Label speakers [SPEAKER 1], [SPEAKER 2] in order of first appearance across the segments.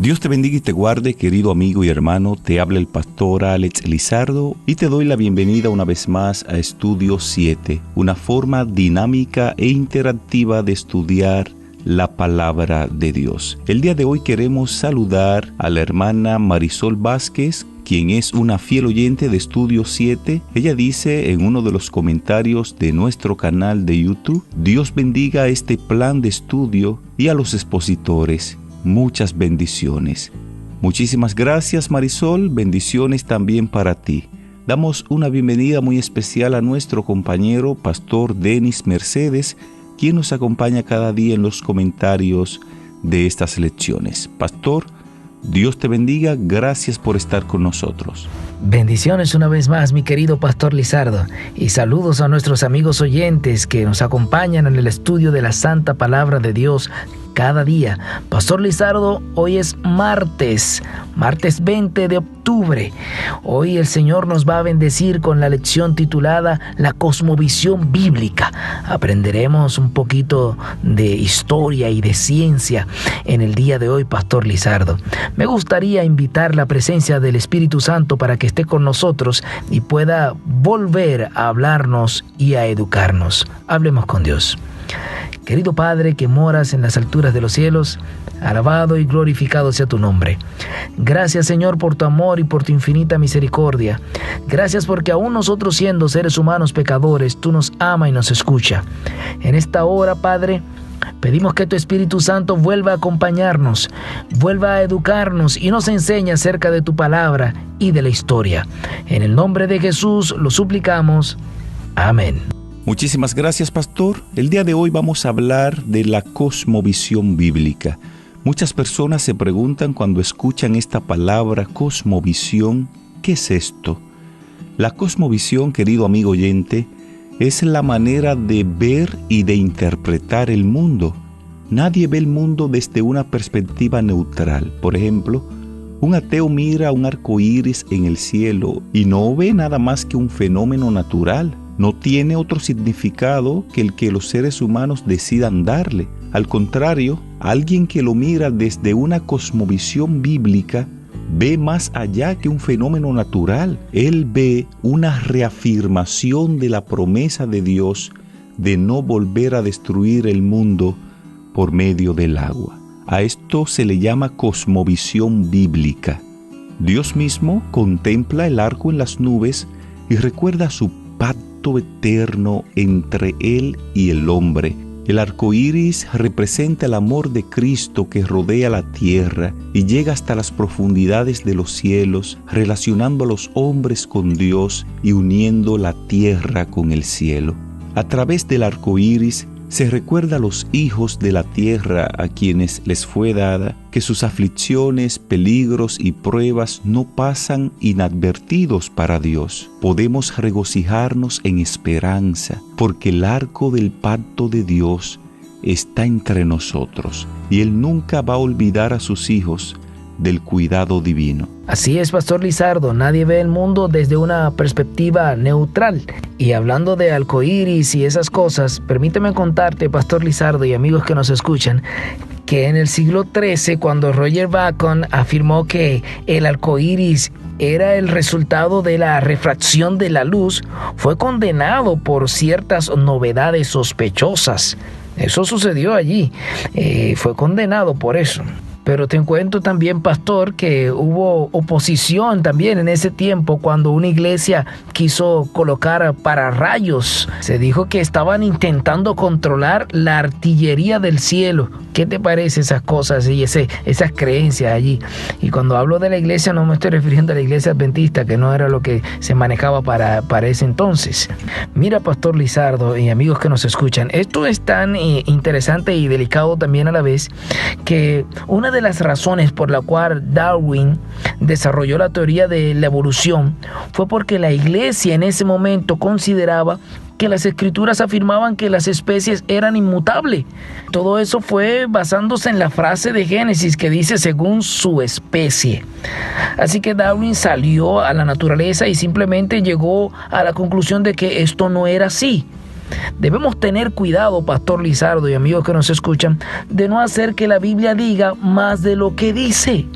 [SPEAKER 1] Dios te bendiga y te guarde, querido amigo y hermano. Te habla el pastor Alex Lizardo y te doy la bienvenida una vez más a Estudio 7, una forma dinámica e interactiva de estudiar la palabra de Dios. El día de hoy queremos saludar a la hermana Marisol Vázquez, quien es una fiel oyente de Estudio 7. Ella dice en uno de los comentarios de nuestro canal de YouTube: Dios bendiga este plan de estudio y a los expositores. Muchas bendiciones. Muchísimas gracias, Marisol. Bendiciones también para ti. Damos una bienvenida muy especial a nuestro compañero Pastor Denis Mercedes, quien nos acompaña cada día en los comentarios de estas lecciones. Pastor, Dios te bendiga. Gracias por estar con nosotros.
[SPEAKER 2] Bendiciones una vez más, mi querido Pastor Lizardo, y saludos a nuestros amigos oyentes que nos acompañan en el estudio de la Santa Palabra de Dios cada día. Pastor Lizardo, hoy es martes 20 de octubre. Hoy el Señor nos va a bendecir con la lección titulada La Cosmovisión Bíblica. Aprenderemos un poquito de historia y de ciencia en el día de hoy, Pastor Lizardo. Me gustaría invitar la presencia del Espíritu Santo para que esté con nosotros y pueda volver a hablarnos y a educarnos. Hablemos con Dios. Querido Padre que moras en las alturas de los cielos, alabado y glorificado sea tu nombre. Gracias, Señor, por tu amor y por tu infinita misericordia. Gracias porque aún nosotros, siendo seres humanos pecadores, tú nos amas y nos escucha. En esta hora, Padre, pedimos que tu Espíritu Santo vuelva a acompañarnos, vuelva a educarnos y nos enseñe acerca de tu palabra y de la historia. En el nombre de Jesús lo suplicamos. Amén.
[SPEAKER 1] Muchísimas gracias, Pastor. El día de hoy vamos a hablar de la cosmovisión bíblica. Muchas personas se preguntan cuando escuchan esta palabra cosmovisión, ¿qué es esto? La cosmovisión, querido amigo oyente, es la manera de ver y de interpretar el mundo. Nadie ve el mundo desde una perspectiva neutral. Por ejemplo, un ateo mira un arco iris en el cielo y no ve nada más que un fenómeno natural. No tiene otro significado que el que los seres humanos decidan darle. Al contrario, alguien que lo mira desde una cosmovisión bíblica ve más allá que un fenómeno natural. Él ve una reafirmación de la promesa de Dios de no volver a destruir el mundo por medio del agua. A esto se le llama cosmovisión bíblica. Dios mismo contempla el arco en las nubes y recuerda su pacto eterno entre Él y el hombre. El arco iris representa el amor de Cristo que rodea la tierra y llega hasta las profundidades de los cielos, relacionando a los hombres con Dios y uniendo la tierra con el cielo. A través del arco iris se recuerda a los hijos de la tierra a quienes les fue dada que sus aflicciones, peligros y pruebas no pasan inadvertidos para Dios. Podemos regocijarnos en esperanza porque el arco del pacto de Dios está entre nosotros y Él nunca va a olvidar a sus hijos del cuidado divino.
[SPEAKER 2] Así es, Pastor Lizardo, nadie ve el mundo desde una perspectiva neutral. Y hablando de arcoíris y esas cosas, permíteme contarte, Pastor Lizardo y amigos que nos escuchan, que en el siglo XIII, cuando Roger Bacon afirmó que el arcoíris era el resultado de la refracción de la luz, fue condenado por ciertas novedades sospechosas. Eso sucedió allí, fue condenado por eso. Pero te cuento también, pastor, que hubo oposición también en ese tiempo cuando una iglesia quiso colocar pararrayos. Se dijo que estaban intentando controlar la artillería del cielo. ¿Qué te parece esas cosas y esas creencias allí? Y cuando hablo de la iglesia no me estoy refiriendo a la iglesia adventista, que no era lo que se manejaba para ese entonces. Mira, Pastor Lizardo y amigos que nos escuchan, esto es tan interesante y delicado también a la vez, que una de las razones por la cual Darwin desarrolló la teoría de la evolución fue porque la iglesia en ese momento consideraba que las escrituras afirmaban que las especies eran inmutables. Todo eso fue basándose en la frase de Génesis que dice según su especie. Así que Darwin salió a la naturaleza y simplemente llegó a la conclusión de que esto no era así. Debemos tener cuidado, Pastor Lizardo y amigos que nos escuchan, de no hacer que la Biblia diga más de lo que dice.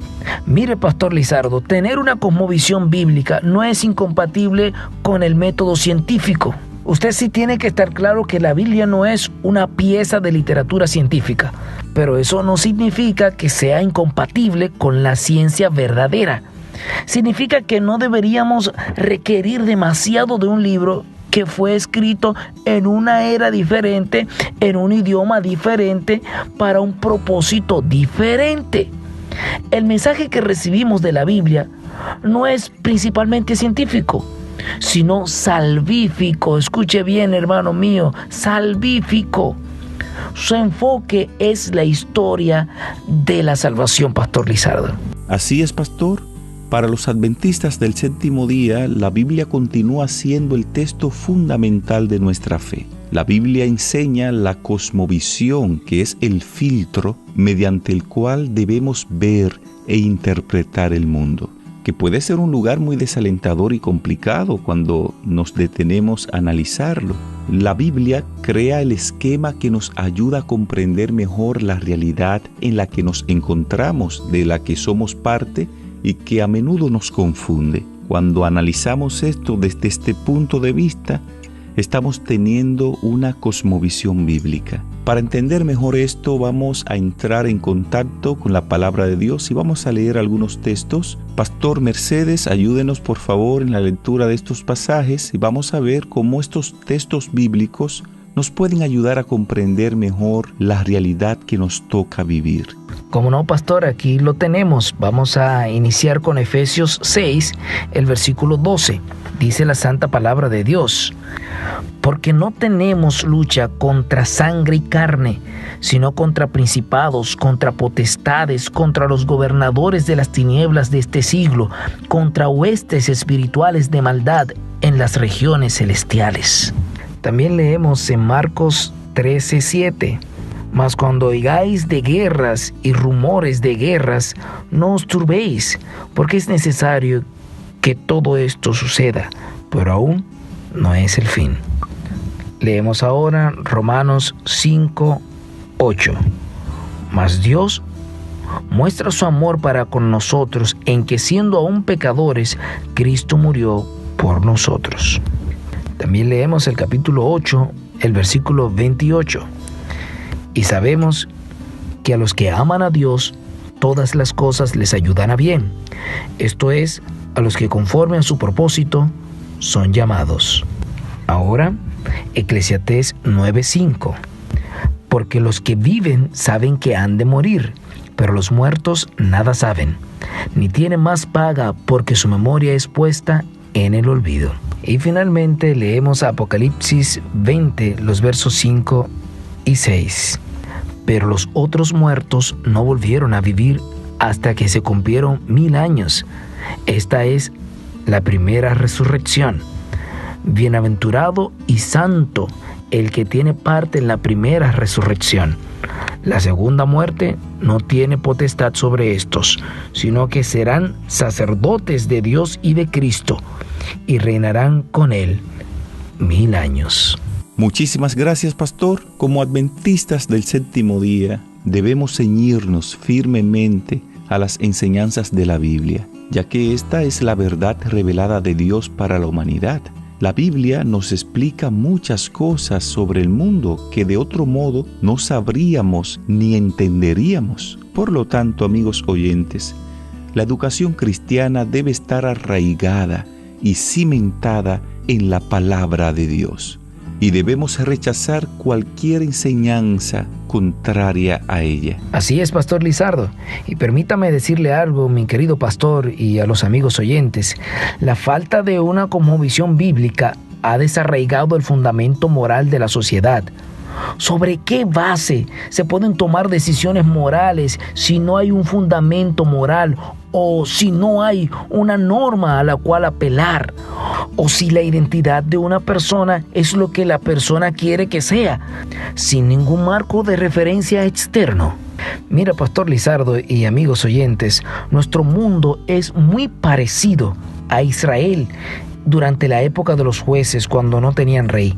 [SPEAKER 2] Mire, Pastor Lizardo, tener una cosmovisión bíblica no es incompatible con el método científico. Usted sí tiene que estar claro que la Biblia no es una pieza de literatura científica, pero eso no significa que sea incompatible con la ciencia verdadera. Significa que no deberíamos requerir demasiado de un libro que fue escrito en una era diferente, en un idioma diferente, para un propósito diferente. El mensaje que recibimos de la Biblia no es principalmente científico, sino salvífico. Escuche bien, hermano mío, salvífico. Su enfoque es la historia de la salvación, Pastor Lizardo.
[SPEAKER 1] Así es, pastor. Para los adventistas del séptimo día, la Biblia continúa siendo el texto fundamental de nuestra fe. La Biblia enseña la cosmovisión, que es el filtro mediante el cual debemos ver e interpretar el mundo, que puede ser un lugar muy desalentador y complicado cuando nos detenemos a analizarlo. La Biblia crea el esquema que nos ayuda a comprender mejor la realidad en la que nos encontramos, de la que somos parte y que a menudo nos confunde. Cuando analizamos esto desde este punto de vista, estamos teniendo una cosmovisión bíblica. Para entender mejor esto, vamos a entrar en contacto con la palabra de Dios y vamos a leer algunos textos. Pastor Mercedes, ayúdenos por favor en la lectura de estos pasajes y vamos a ver cómo estos textos bíblicos nos pueden ayudar a comprender mejor la realidad que nos toca vivir.
[SPEAKER 2] Como no, pastor, aquí lo tenemos. Vamos a iniciar con Efesios 6, el versículo 12. Dice la santa palabra de Dios: porque no tenemos lucha contra sangre y carne, sino contra principados, contra potestades, contra los gobernadores de las tinieblas de este siglo, contra huestes espirituales de maldad en las regiones celestiales. También leemos en Marcos 13:7. Mas cuando oigáis de guerras y rumores de guerras, no os turbéis, porque es necesario que todo esto suceda, pero aún no es el fin. Leemos ahora Romanos 5:8. Mas Dios muestra su amor para con nosotros en que, siendo aún pecadores, Cristo murió por nosotros. También leemos el capítulo 8, el versículo 28. Y sabemos que a los que aman a Dios, todas las cosas les ayudan a bien. Esto es, a los que conforme a su propósito son llamados. Ahora, Eclesiastés 9:5. Porque los que viven saben que han de morir, pero los muertos nada saben, ni tienen más paga porque su memoria es puesta en el olvido. Y finalmente leemos Apocalipsis 20, los versos 5 y 6. Pero los otros muertos no volvieron a vivir hasta que se cumplieron 1000 años. Esta es la primera resurrección. Bienaventurado y santo el que tiene parte en la primera resurrección. La segunda muerte no tiene potestad sobre estos, sino que serán sacerdotes de Dios y de Cristo, y reinarán con él 1000 años.
[SPEAKER 1] Muchísimas gracias, pastor. Como adventistas del séptimo día, debemos ceñirnos firmemente a las enseñanzas de la Biblia, ya que esta es la verdad revelada de Dios para la humanidad. La Biblia nos explica muchas cosas sobre el mundo que de otro modo no sabríamos ni entenderíamos. Por lo tanto, amigos oyentes, la educación cristiana debe estar arraigada y cimentada en la palabra de Dios. Y debemos rechazar cualquier enseñanza contraria a ella.
[SPEAKER 2] Así es, Pastor Lizardo. Y permítame decirle algo, mi querido pastor, y a los amigos oyentes. La falta de una cosmovisión bíblica ha desarraigado el fundamento moral de la sociedad. ¿Sobre qué base se pueden tomar decisiones morales si no hay un fundamento moral, o si no hay una norma a la cual apelar, o si la identidad de una persona es lo que la persona quiere que sea, sin ningún marco de referencia externo? Mira, Pastor Lizardo y amigos oyentes, nuestro mundo es muy parecido a Israel durante la época de los jueces, cuando no tenían rey.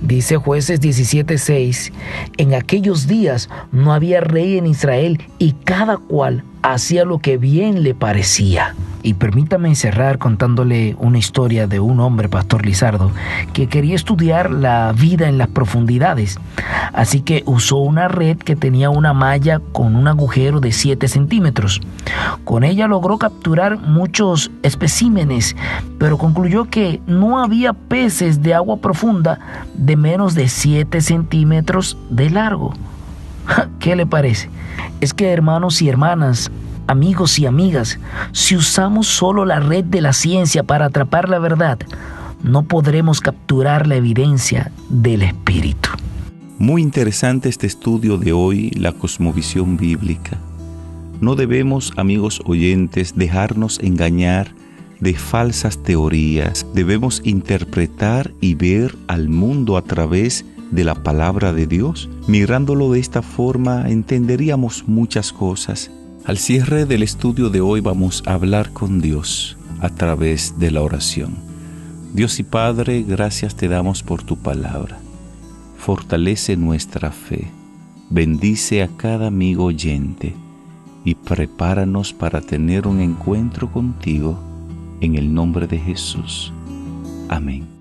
[SPEAKER 2] Dice Jueces 17:6, en aquellos días no había rey en Israel y cada cual hacía lo que bien le parecía. Y permítame cerrar contándole una historia de un hombre, Pastor Lizardo, que quería estudiar la vida en las profundidades. Así que usó una red que tenía una malla con un agujero de 7 centímetros. Con ella logró capturar muchos especímenes, pero concluyó que no había peces de agua profunda de menos de 7 centímetros de largo. ¿Qué le parece? Es que, hermanos y hermanas, amigos y amigas, si usamos solo la red de la ciencia para atrapar la verdad, no podremos capturar la evidencia del Espíritu.
[SPEAKER 1] Muy interesante este estudio de hoy, la cosmovisión bíblica. No debemos, amigos oyentes, dejarnos engañar de falsas teorías. Debemos interpretar y ver al mundo a través de la palabra de Dios. Mirándolo de esta forma, entenderíamos muchas cosas. Al cierre del estudio de hoy vamos a hablar con Dios a través de la oración. Dios y Padre, gracias te damos por tu palabra. Fortalece nuestra fe, bendice a cada amigo oyente y prepáranos para tener un encuentro contigo en el nombre de Jesús. Amén.